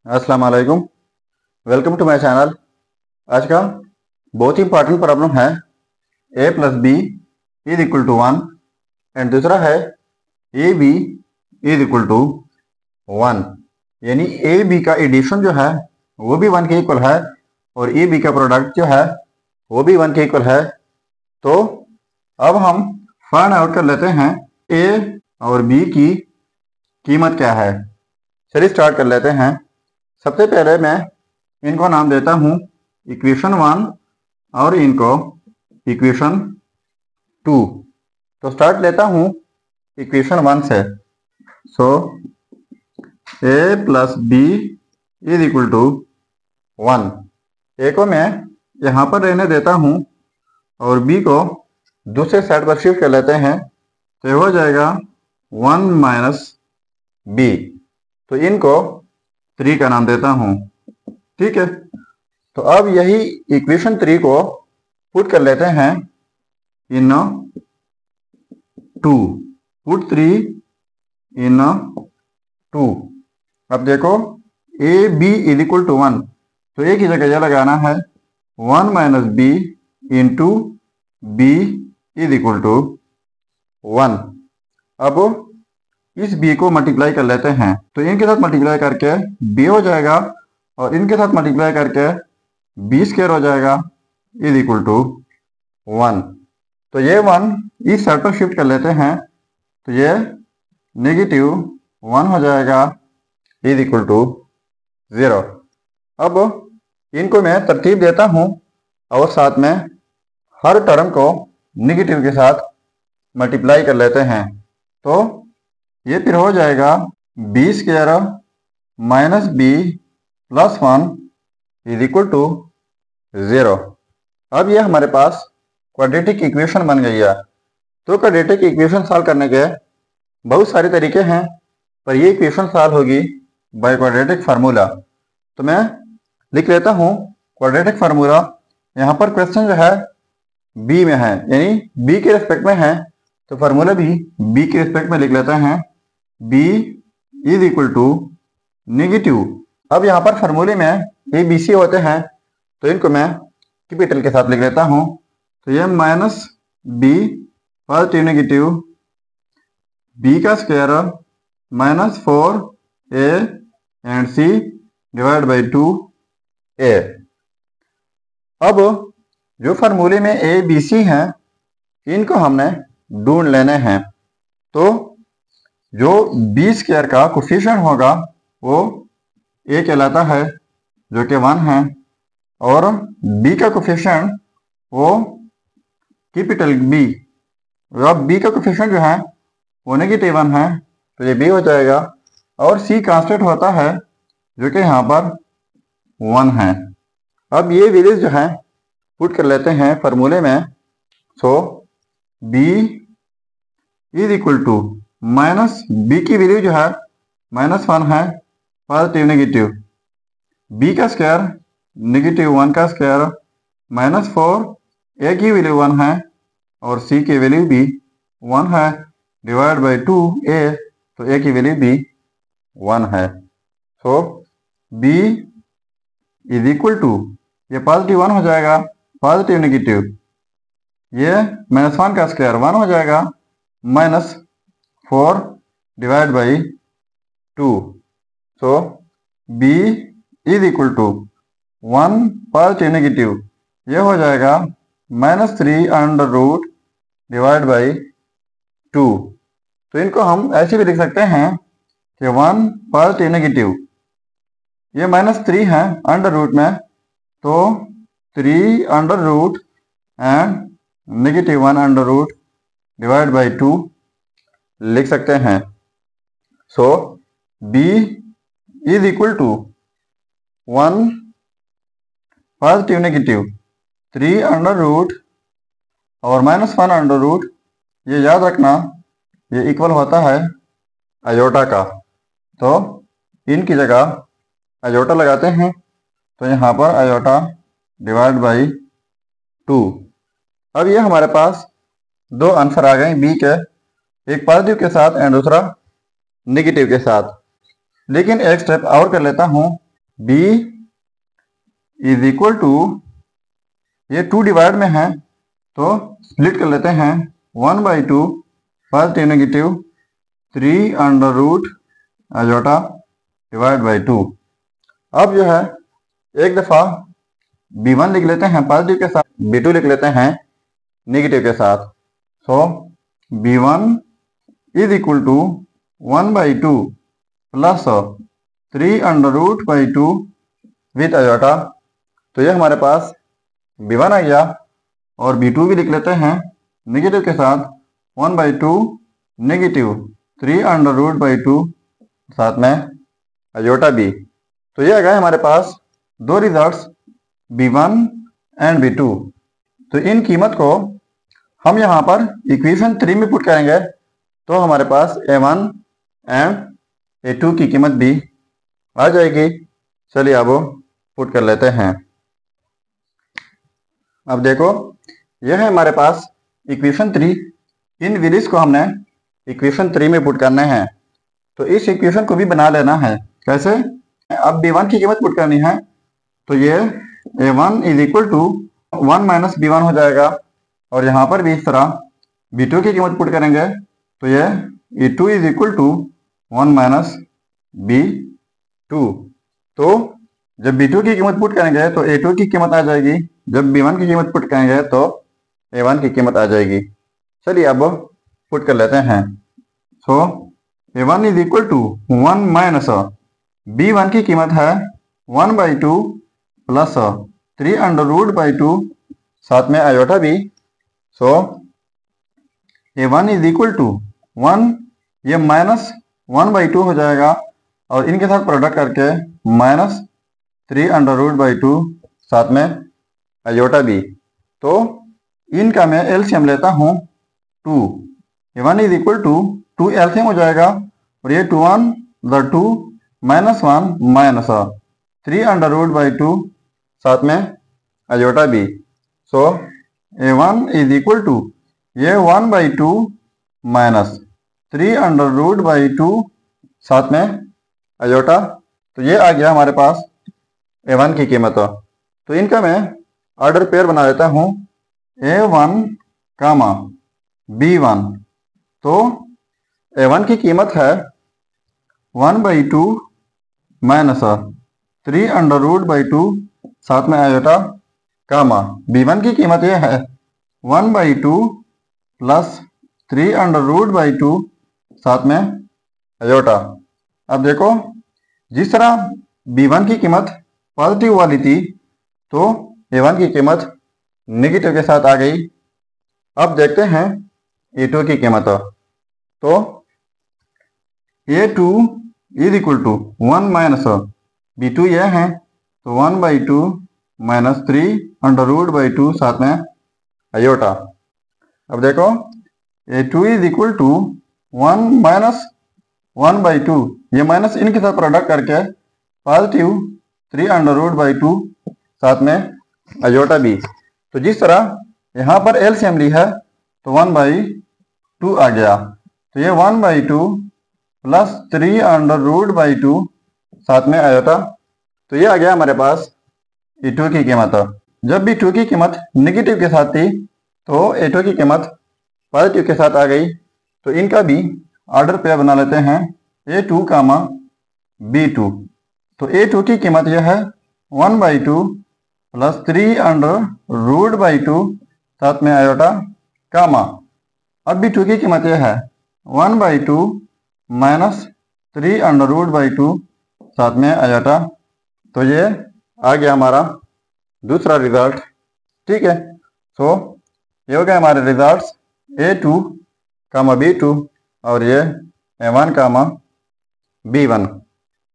अस्सलाम वालेकुम। Welcome to my channel. आज का बहुत ही इंपॉर्टेंट प्रॉब्लम है a plus B is equal to 1 and दूसरा है A B is equal to 1। यानी ए बी का एडिशन जो है वो भी 1 के इक्वल है और ए बी का प्रोडक्ट जो है वो भी 1 के इक्वल है। तो अब हम फाइंड आउट कर लेते हैं ए और बी की कीमत क्या है। चलिए स्टार्ट कर लेते हैं। सबसे पहले मैं इनको नाम देता हूँ इक्वेशन 1 और इनको इक्वेशन 2। तो स्टार्ट लेता हूँ इक्वेशन 1 से। So A plus B is equal to 1। A को मैं यहाँ पर रहने देता हूँ और बी को दूसरे साइड पर शिफ्ट कर लेते हैं। तो ये हो जाएगा 1 माइनस बी। तो इनको 3 का नाम देता हूँ। ठीक है, तो अब यही इक्वेशन 3 को पुट कर लेते हैं इन 2। पुट 3 इन 2। अब देखो A B is equal to 1, तो ए की जगह यह लगाना है 1 minus B into B is equal to 1। अब इस b को मल्टीप्लाई कर लेते हैं, तो इनके साथ मल्टीप्लाई करके b हो जाएगा और इनके साथ मल्टीप्लाई करके b स्क्वायर हो जाएगा इज इक्वल टू 1। तो ये 1 इस साइड पर शिफ्ट कर लेते हैं, तो ये नेगेटिव 1 हो जाएगा इज इक्वल टू 0। अब इनको मैं तरतीब देता हूँ और साथ में हर टर्म को नेगेटिव के साथ मल्टीप्लाई कर लेते हैं। तो ये फिर हो जाएगा B square minus B plus 1 is equal to 0। अब ये हमारे पास क्वाड्रेटिक इक्वेशन बन गई है। तो क्वाड्रेटिक इक्वेशन सॉल्व करने के बहुत सारे तरीके हैं, पर ये इक्वेशन सॉल्व होगी बाय क्वाड्रेटिक फार्मूला। तो मैं लिख लेता हूँ क्वाड्रेटिक फार्मूला। यहाँ पर क्वेश्चन जो है बी में है, यानी बी के रिस्पेक्ट में है, तो फार्मूला भी बी के रिस्पेक्ट में लिख लेते हैं। b is equal to negative. अब यहाँ पर फार्मूले में ए बी सी होते हैं, तो इनको मैं कैपिटल के साथ लिख लेता हूँ। तो ये minus B positive negative B का square minus 4 A and C divide by 2 A. अब जो फार्मूले में ए बी सी हैं इनको हमने ढूंढ लेने हैं। तो जो बी स्क्वायर का कोफिशिएंट होगा वो ए कहलाता है, जो कि 1 है, और बी का कोफिशिएंट वो कैपिटल बी, अब बी का कोफिशिएंट जो है वो नेगेटिव 1 है, तो ये बी हो जाएगा। और सी कांस्टेंट होता है जो कि यहाँ पर 1 है। अब ये वैल्यूज जो है पुट कर लेते हैं फार्मूले में। So B is equal to minus B की वैल्यू जो है -1 है, पॉजिटिव नेगेटिव बी का स्क्वायर नेगेटिव 1 का स्क्वायर -4 ए की वैल्यू 1 है और सी की वैल्यू भी 1 है डिवाइड बाई 2 ए, तो ए की वैल्यू भी 1 है। सो बी इज इक्वल टू, ये पॉजिटिव 1 हो जाएगा, पॉजिटिव नेगेटिव ये -1 का स्क्वायर 1 हो जाएगा, -4 divide by 2। So b is equal to 1 positive negative ये हो जाएगा -3 अंडर रूट डिवाइड बाई 2। तो इनको हम ऐसे भी लिख सकते हैं कि 1 पॉजिटिव नेगेटिव ये -3 है अंडर रूट में, तो 3 under root and negative 1 under root divide by 2 लिख सकते हैं। So b is equal to 1 positive negative 3 under root और -1 अंडर रूट, ये याद रखना ये इक्वल होता है अयोटा का। तो इनकी जगह अयोटा लगाते हैं, तो यहाँ पर अयोटा डिवाइड बाई 2। अब ये हमारे पास दो आंसर आ गए बी के, एक पॉजिटिव के साथ एंड दूसरा नेगेटिव के साथ। लेकिन एक स्टेप और कर लेता हूँ बी इज इक्वल टू, ये 2 डिवाइड में है तो स्प्लिट कर लेते हैं, 1/2 positive negative 3 under root iota divide by 2। अब जो है एक दफ़ा b1 लिख लेते हैं पॉजिटिव के साथ, b2 लिख लेते हैं नेगेटिव के साथ। So b1 is equal to 1/2 plus 3 under root by 2 with iota. तो ये हमारे पास b1 आ गया, और b2 भी लिख लेते हैं नेगेटिव के साथ, 1/2 नेगेटिव 3 अंडर रूट बाई 2 साथ में आयोटा b। तो ये आ गया हमारे पास दो रिजल्ट्स b1 एंड b2। तो इन कीमत को हम यहाँ पर इक्वेशन 3 में पुट करेंगे तो हमारे पास a1 एंड a2 की कीमत भी आ जाएगी। चलिए अब पुट कर लेते हैं। अब देखो यह है हमारे पास इक्वेशन 3। इन वैल्यूज को हमने इक्वेशन 3 में पुट करने हैं। तो इस इक्वेशन को भी बना लेना है। कैसे? अब b1 की कीमत पुट करनी है तो ये a1 is equal to 1 minus b1 हो जाएगा, और यहाँ पर भी इस तरह b2 की कीमत पुट करेंगे तो ये a2 is equal to 1 minus b2। तो जब b2 की कीमत पुट करेंगे तो a2 की कीमत आ जाएगी, जब b1 की कीमत पुट करेंगे तो a1 की कीमत आ जाएगी। चलिए अब पुट कर लेते हैं। So a1 is equal to 1 minus b1 की कीमत है 1/2 प्लस 3 अंडर रूट बाई 2 साथ में आयोटा भी। सो a1 इज इक्वल टू 1, ये माइनस 1/2 हो जाएगा, और इनके साथ प्रोडक्ट करके माइनस 3 अंडर रूट बाई 2 साथ में आयोटा भी। तो इनका मैं एलसीएम लेता हूँ 2। a1 is equal to 2 LCM हो जाएगा, और ये 2 1 2 minus 1 minus 3 under root by 2 साथ में आयोटा भी। सो a1 इज इक्वल टू ये 1/2 माइनस 3 अंडर रूट बाई 2 साथ में आयोटा। तो ये आ गया हमारे पास a1 की कीमत। तो इनका मैं ऑर्डर पेयर बना लेता हूँ, a1 कामा b1। तो a1 की कीमत है 1/2 माइनस 3 अंडर रूट बाई 2 साथ में आयोटा कामा b1 की कीमत यह है 1/2 प्लस 3 अंडर रूट बाई 2 साथ में आयोटा। अब देखो जिस तरह b1 की कीमत पॉजिटिव वाली थी तो a1 की कीमत नेगेटिव के साथ आ गई। अब देखते हैं a2 की कीमत। तो a2 is equal to 1 minus b2 ये है, तो 1/2 माइनस 3 अंडर रूट बाई 2 साथ में आयोटा। अब देखो a2 is equal to 1 minus 1/2, ये माइनस इनके साथ प्रोडक्ट करके पॉजिटिव 3 अंडर रूट बाई 2 साथ में आयोटा भी। तो जिस तरह यहाँ पर एलसीएम ली है तो 1/2 आ गया, तो ये 1/2 प्लस 3 अंडर रूट बाई 2 साथ में आयोटा। तो ये आ गया हमारे पास a2 की कीमत। जब भी 2 की कीमत नेगेटिव के साथ थी तो a2 की कीमत पॉजिटिव के साथ आ गई। तो इनका भी ऑर्डर पेयर बना लेते हैं, a2 कामा b2। तो a2 की कीमत यह है 1/2 प्लस 3 अंडर रूट बाई 2 साथ में आयोटा कामा। अब b2 की कीमत यह है 1/2 माइनस 3 अंडर रूट बाई 2 साथ में आयोटा। तो ये आ गया हमारा दूसरा रिजल्ट। ठीक है, सो ये हो गए हमारे रिजल्ट्स a2 कामा b2 और ये a1 कामा b1।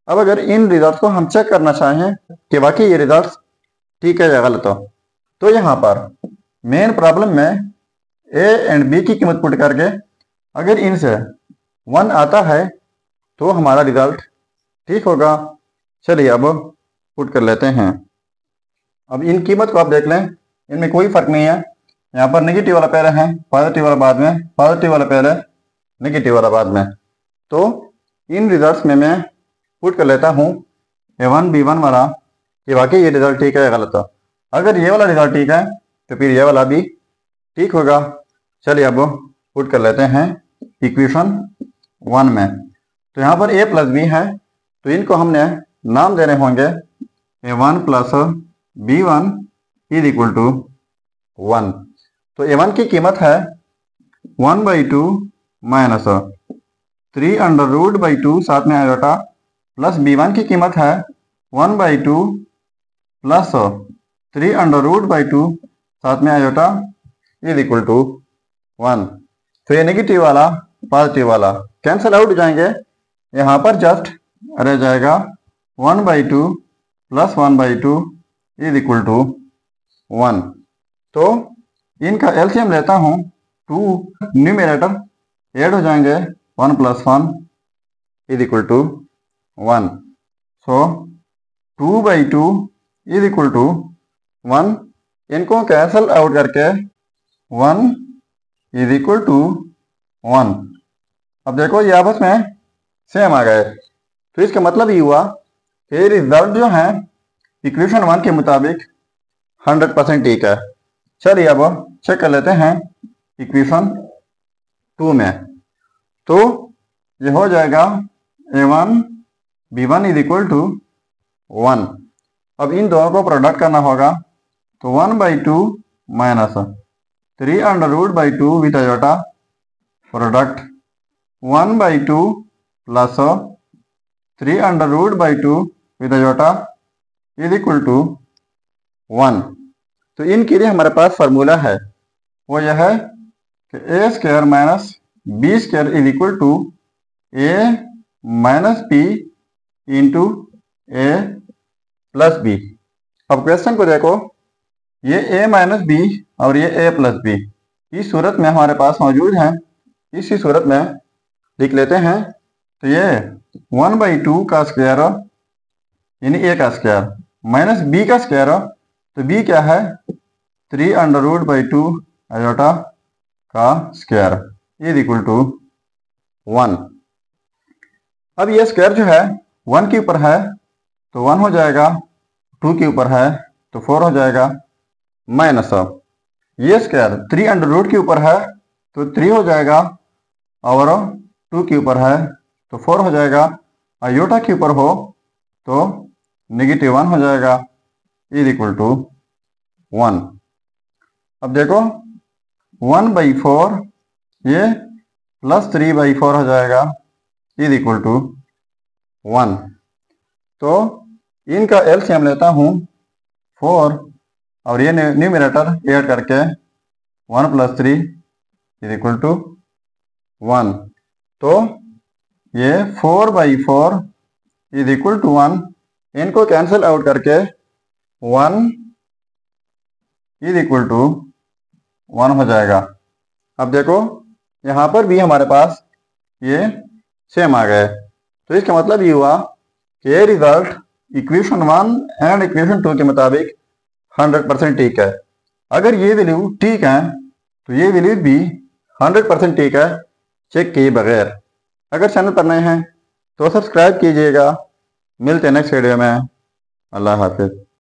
अब अगर इन रिजल्ट्स को हम चेक करना चाहें कि वाकई ये रिजल्ट्स ठीक है या गलत हो, तो यहाँ पर मेन प्रॉब्लम में a एंड b की कीमत पुट करके अगर इनसे 1 आता है तो हमारा रिजल्ट ठीक होगा। चलिए अब पुट कर लेते हैं। अब इन कीमत को आप देख लें, इनमें कोई फर्क नहीं है। यहाँ पर नेगेटिव वाला पहले है, पॉजिटिव वाला बाद में, पॉजिटिव वाला पहले, नेगेटिव वाला बाद में। तो इन रिजल्ट्स में मैं पुट कर लेता हूँ A1 B1 वाला कि वाकई ये रिजल्ट ठीक है या गलत है। अगर ये वाला रिजल्ट ठीक है तो फिर ये वाला भी ठीक होगा। चलिए अब पुट कर लेते हैं इक्वेशन 1 में। तो यहाँ पर a प्लस बी है, तो इनको हमने नाम देने होंगे A1 plus B1 is equal to 1। तो A1 की कीमत है 1/2 माइनस 3 अंडर रूट बाई 2 साथ में आयोटा, प्लस B1 की कीमत है 1/2 प्लस 3 अंडर रूट बाई 2 साथ में आयोटा इज इक्वल टू 1। तो ये नेगेटिव वाला पॉजिटिव वाला कैंसिल आउट हो जाएंगे। यहाँ पर जस्ट रह जाएगा 1/2 प्लस 1/2 इज इक्वल टू 1। तो इनका एलसीएम लेता हूँ, 2 न्यूमरेटर ऐड हो जाएंगे, 1 plus 1 is equal to 1। So 2/2 is equal to 1। इनको कैंसल आउट करके 1 इज इक्वल टू 1। अब देखो ये आपस में सेम आ गए, तो इसका मतलब ये हुआ कि रिजल्ट जो है इक्वेशन 1 के मुताबिक 100% ठीक है। चलिए अब चेक कर लेते हैं इक्वेशन 2 में। तो ये हो जाएगा A1 B1 is equal to 1। अब इन दोनों को प्रोडक्ट करना होगा, तो 1/2 minus 3 under root by 2 with iota product 1/2 plus 3 under root by 2 with iota is equal to 1। तो इनके लिए हमारे पास फार्मूला है, वो यह है कि a square minus b square is equal to a minus B into a plus b. अब क्वेश्चन को देखो, ये a माइनस बी और ये a प्लस बी इस सूरत में हमारे पास मौजूद हैं। इसी सूरत में लिख लेते हैं। तो ये 1/2 का स्क्वायर यानी a का स्क्वायर माइनस b का स्क्वायर, तो b क्या है 3 अंडर रूट बाई 2 आयोटा का स्क्वायर इज इक्वल टू 1। अब ये स्क्वायर जो है 1 के ऊपर है तो 1 हो जाएगा, 2 के ऊपर है तो 4 हो जाएगा, माइनस ये स्क्वायर 3 अंडर रूट के ऊपर है तो 3 हो जाएगा, और 2 के ऊपर है तो 4 हो जाएगा, आयोटा के ऊपर हो तो -1 हो जाएगा इज इक्वल टू 1। अब देखो 1/4 ये प्लस 3/4 हो जाएगा इज इक्वल टू 1। तो इनका एलसीएम लेता हूँ 4 और ये न्यूमरेटर ऐड करके 1 प्लस 3 इज इक्वल टू 1। तो ये 4/4 इज इक्वल टू 1। इनको कैंसिल आउट करके 1 इज इक्वल टू 1 हो जाएगा। अब देखो यहाँ पर भी हमारे पास ये सेम आ गए, तो इसका मतलब ये हुआ कि ये रिजल्ट इक्वेशन 1 एंड इक्वेशन 2 के मुताबिक 100% ठीक है। अगर ये वैल्यू ठीक है तो ये वैल्यू भी 100% ठीक है, चेक किए बगैर। अगर चैनल पर नए हैं तो सब्सक्राइब कीजिएगा। मिलते हैं नेक्स्ट वीडियो में। अल्लाह हाफिज।